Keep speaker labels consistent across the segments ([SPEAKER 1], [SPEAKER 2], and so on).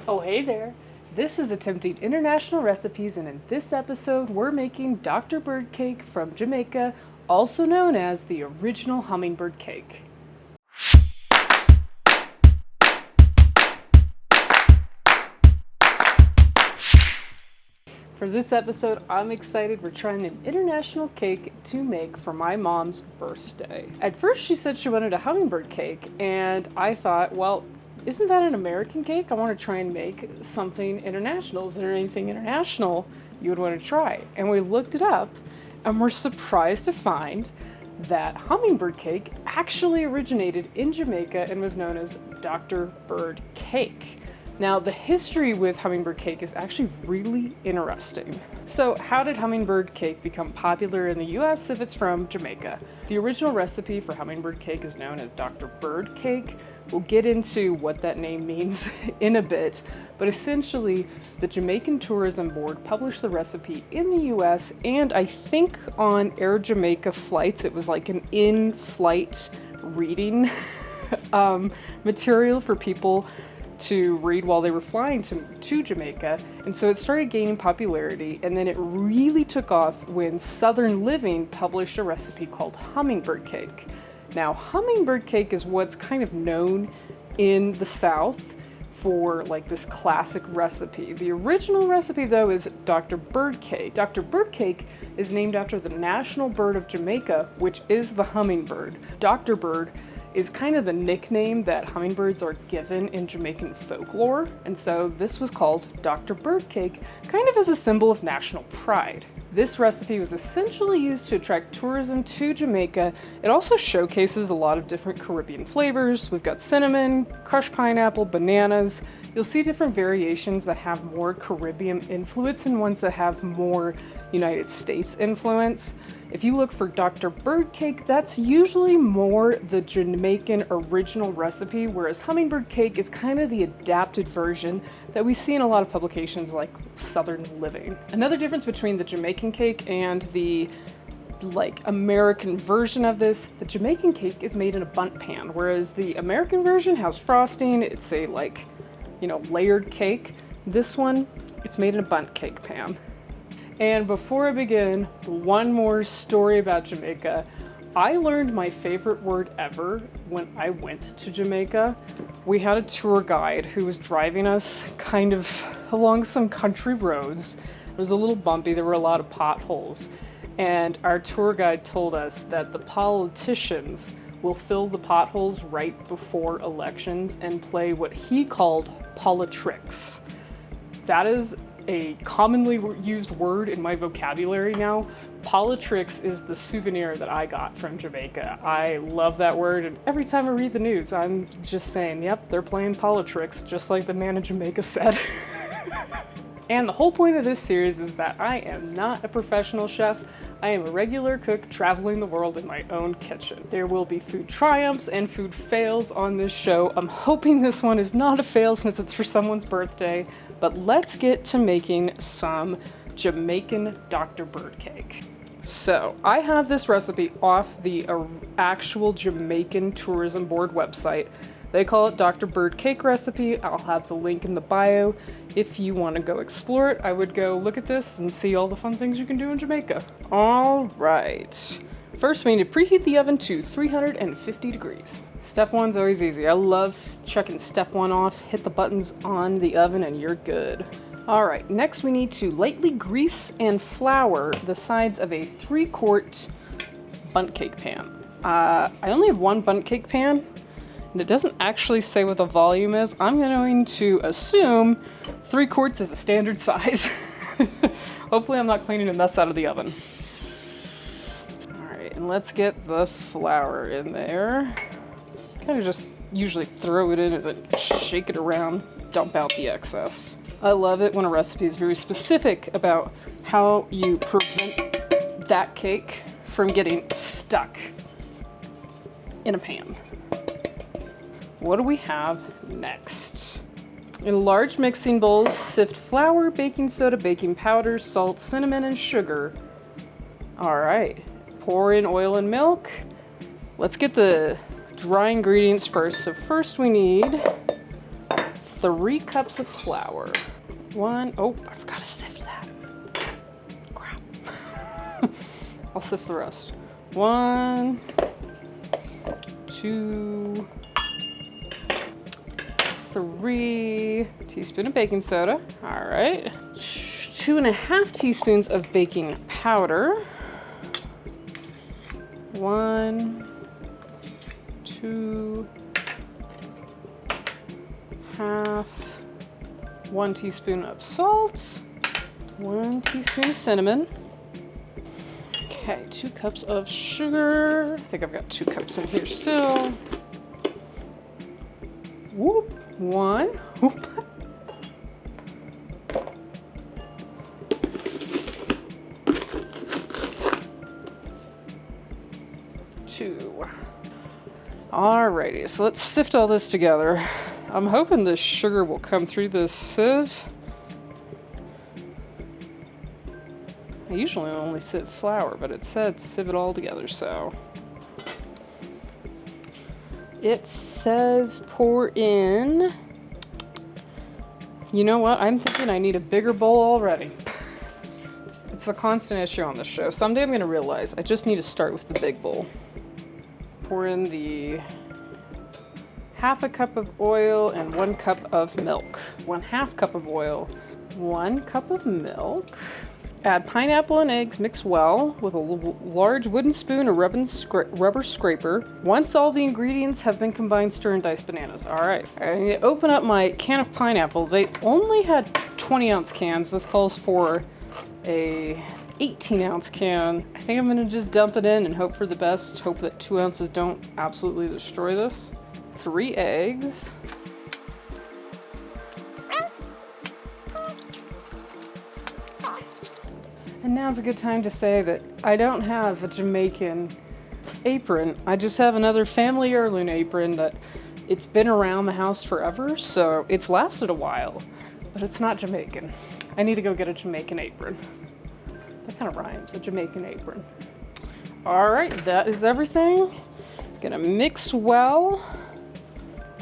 [SPEAKER 1] Oh, hey there. This is Attempting International Recipes, and in this episode, we're making Dr. Bird cake from Jamaica, also known as the original hummingbird cake. For this episode, I'm excited. We're trying an international cake to make for my mom's birthday. At first, she said she wanted a hummingbird cake, and I thought, well, isn't that an American cake? I want to try and make something international. Is there anything international you would want to try? And we looked it up, and we're surprised to find that hummingbird cake actually originated in Jamaica and was known as Dr. Bird cake. Now, the history with hummingbird cake is actually really interesting. So, how did hummingbird cake become popular in the US if it's from Jamaica? The original recipe for hummingbird cake is known as Dr. Bird cake. We'll get into what that name means in a bit, but essentially, the Jamaican Tourism Board published the recipe in the US, and I think on Air Jamaica flights, it was like an in-flight reading material for people to read while they were flying to Jamaica. And so it started gaining popularity, and then it really took off when Southern Living published a recipe called hummingbird cake. Now, hummingbird cake is what's kind of known in the South for like this classic recipe. The original recipe, though, is Dr. Bird cake. Dr. Bird cake is named after the national bird of Jamaica, which is the hummingbird. Dr. Bird is kind of the nickname that hummingbirds are given in Jamaican folklore, and so this was called Dr. Bird cake, kind of as a symbol of national pride. This recipe was essentially used to attract tourism to Jamaica. It also showcases a lot of different Caribbean flavors. We've got cinnamon, crushed pineapple, bananas. You'll see different variations that have more Caribbean influence and ones that have more United States influence. If you look for Dr. Bird cake, that's usually more the Jamaican original recipe, whereas hummingbird cake is kind of the adapted version that we see in a lot of publications like Southern Living. Another difference between the Jamaican cake and the American version of this, the Jamaican cake is made in a bundt pan, whereas the American version has frosting. It's a layered cake. This one, it's made in a bundt cake pan. And before I begin, one more story about Jamaica. I learned my favorite word ever when I went to Jamaica. We had a tour guide who was driving us kind of along some country roads. It was a little bumpy, there were a lot of potholes. And our tour guide told us that the politicians will fill the potholes right before elections and play what he called politricks. That is a commonly used word in my vocabulary now. Politricks is the souvenir that I got from Jamaica. I love that word, and every time I read the news, I'm just saying, yep, they're playing politricks, just like the man in Jamaica said. And the whole point of this series is that I am not a professional chef. I am a regular cook traveling the world in my own kitchen. There will be food triumphs and food fails on this show. I'm hoping this one is not a fail since it's for someone's birthday, but let's get to making some Jamaican Dr. Bird cake. So I have this recipe off the actual Jamaican Tourism Board website. They call it Dr. Bird cake recipe. I'll have the link in the bio. If you want to go explore it, I would go look at this and see all the fun things you can do in Jamaica. All right. First, we need to preheat the oven to 350 degrees. Step one's always easy. I love checking step one off. Hit the buttons on the oven and you're good. All right, next we need to lightly grease and flour the sides of a 3-quart bundt cake pan. I only have one bundt cake pan, and it doesn't actually say what the volume is. I'm going to assume 3 quarts is a standard size. Hopefully I'm not cleaning a mess out of the oven. All right, and let's get the flour in there. Kind of just usually throw it in and then shake it around, dump out the excess. I love it when a recipe is very specific about how you prevent that cake from getting stuck in a pan. What do we have next? In a large mixing bowl, sift flour, baking soda, baking powder, salt, cinnamon, and sugar. All right, pour in oil and milk. Let's get the dry ingredients first. So first we need 3 cups of flour. Oh, I forgot to sift that. Crap. I'll sift the rest. 1, 2, 3 teaspoons of baking soda. All right. 2.5 teaspoons of baking powder. 1, 2, half. 1 teaspoon of salt. 1 teaspoon of cinnamon. Okay, 2 cups of sugar. I think I've got 2 cups in here still. Whoop. 1. Whoop. 2. Alrighty, so let's sift all this together. I'm hoping the sugar will come through this sieve. I usually only sieve flour, but it said sieve it all together, so. It says pour in. You know what? I'm thinking I need a bigger bowl already. It's a constant issue on this show. Someday I'm gonna realize I just need to start with the big bowl. Pour in the ½ cup of oil and 1 cup of milk. 1/2 cup of oil, 1 cup of milk. Add pineapple and eggs, mix well with a large wooden spoon or rubber scraper. Once all the ingredients have been combined, stir and dice bananas. All right, I need to open up my can of pineapple. They only had 20-ounce cans. This calls for a 18-ounce can. I think I'm gonna just dump it in and hope for the best. Hope that 2 ounces don't absolutely destroy this. 3 eggs. And now's a good time to say that I don't have a Jamaican apron. I just have another family heirloom apron that it's been around the house forever, so it's lasted a while, but it's not Jamaican. I need to go get a Jamaican apron. That kind of rhymes, a Jamaican apron. All right, that is everything. Gonna mix well.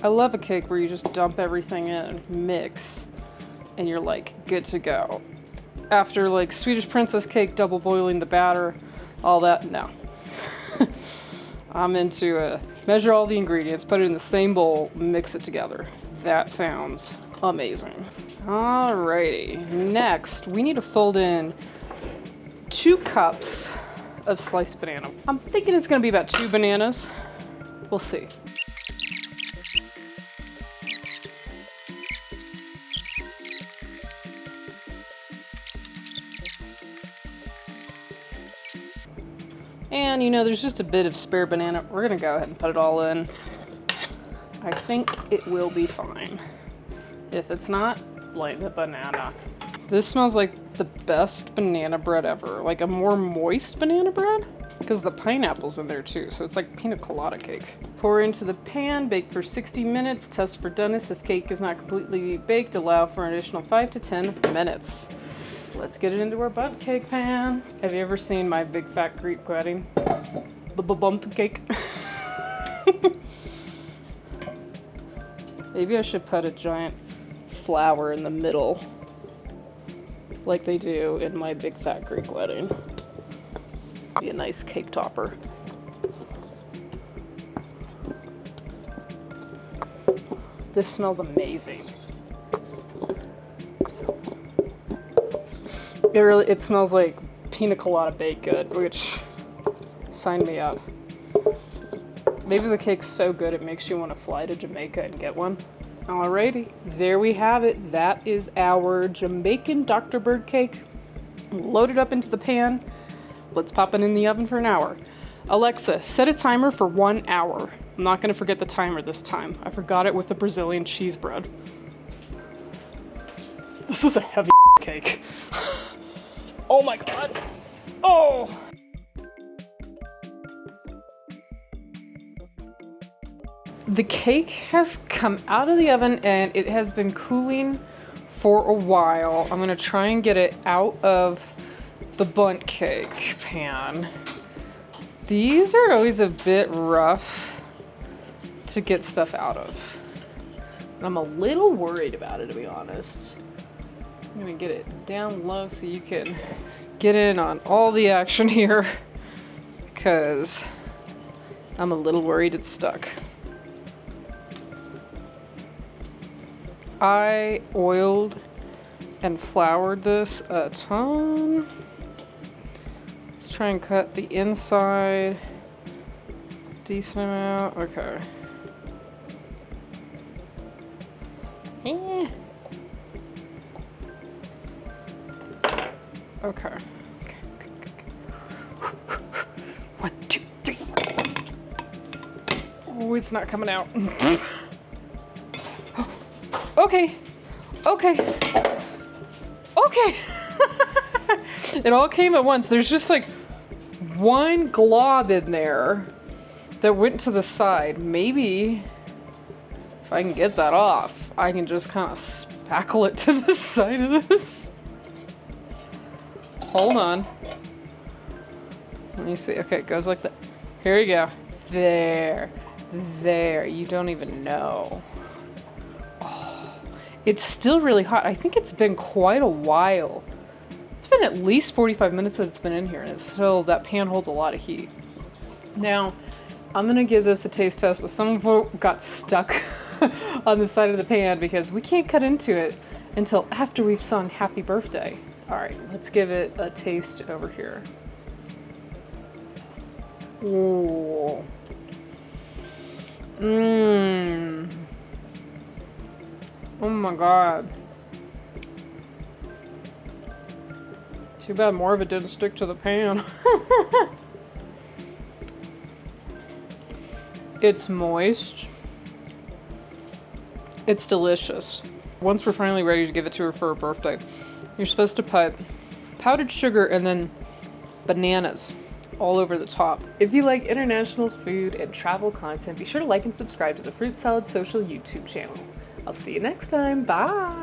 [SPEAKER 1] I love a cake where you just dump everything in, mix, and you're like good to go. After like Swedish Princess cake, double boiling the batter, all that, no. I'm into measure all the ingredients, put it in the same bowl, mix it together. That sounds amazing. Alrighty, next we need to fold in 2 cups of sliced banana. I'm thinking it's gonna be about 2 bananas. We'll see. And you know, there's just a bit of spare banana. We're gonna go ahead and put it all in. I think it will be fine. If it's not, blame the banana. This smells like the best banana bread ever. Like a more moist banana bread, because the pineapple's in there too. So it's like pina colada cake. Pour into the pan, bake for 60 minutes. Test for doneness. If cake is not completely baked, allow for an additional 5 to 10 minutes. Let's get it into our bundt cake pan. Have you ever seen My Big Fat Greek Wedding? The bundt cake. Maybe I should put a giant flower in the middle, like they do in My Big Fat Greek Wedding. Be a nice cake topper. This smells amazing. It smells like pina colada baked good, which sign me up. Maybe the cake's so good it makes you want to fly to Jamaica and get one. Alrighty, there we have it. That is our Jamaican Doctor Bird cake. Load it up into the pan. Let's pop it in the oven for an hour. Alexa, set a timer for 1 hour. I'm not gonna forget the timer this time. I forgot it with the Brazilian cheese bread. This is a heavy cake. Oh my God. Oh. The cake has come out of the oven and it has been cooling for a while. I'm gonna try and get it out of the bundt cake pan. These are always a bit rough to get stuff out of. I'm a little worried about it, to be honest. I'm gonna get it down low so you can get in on all the action here, because I'm a little worried it's stuck. I oiled and floured this a ton. Let's try and cut the inside decent amount. Okay. Okay. One, two, three. Oh, it's not coming out. Okay. Okay. Okay. It all came at once. There's just like one glob in there that went to the side. Maybe if I can get that off, I can just kind of spackle it to the side of this. Hold on. Let me see. Okay, it goes like that. Here you go. There. There. You don't even know. Oh, it's still really hot. I think it's been quite a while. It's been at least 45 minutes that it's been in here, and it's still, that pan holds a lot of heat. Now, I'm gonna give this a taste test with some of what got stuck on the side of the pan, because we can't cut into it until after we've sung Happy Birthday. All right, let's give it a taste over here. Ooh. Mmm. Oh my God. Too bad more of it didn't stick to the pan. It's moist. It's delicious. Once we're finally ready to give it to her for her birthday, you're supposed to put powdered sugar and then bananas all over the top. If you like international food and travel content, be sure to like and subscribe to the Fruit Salad Social YouTube channel. I'll see you next time. Bye!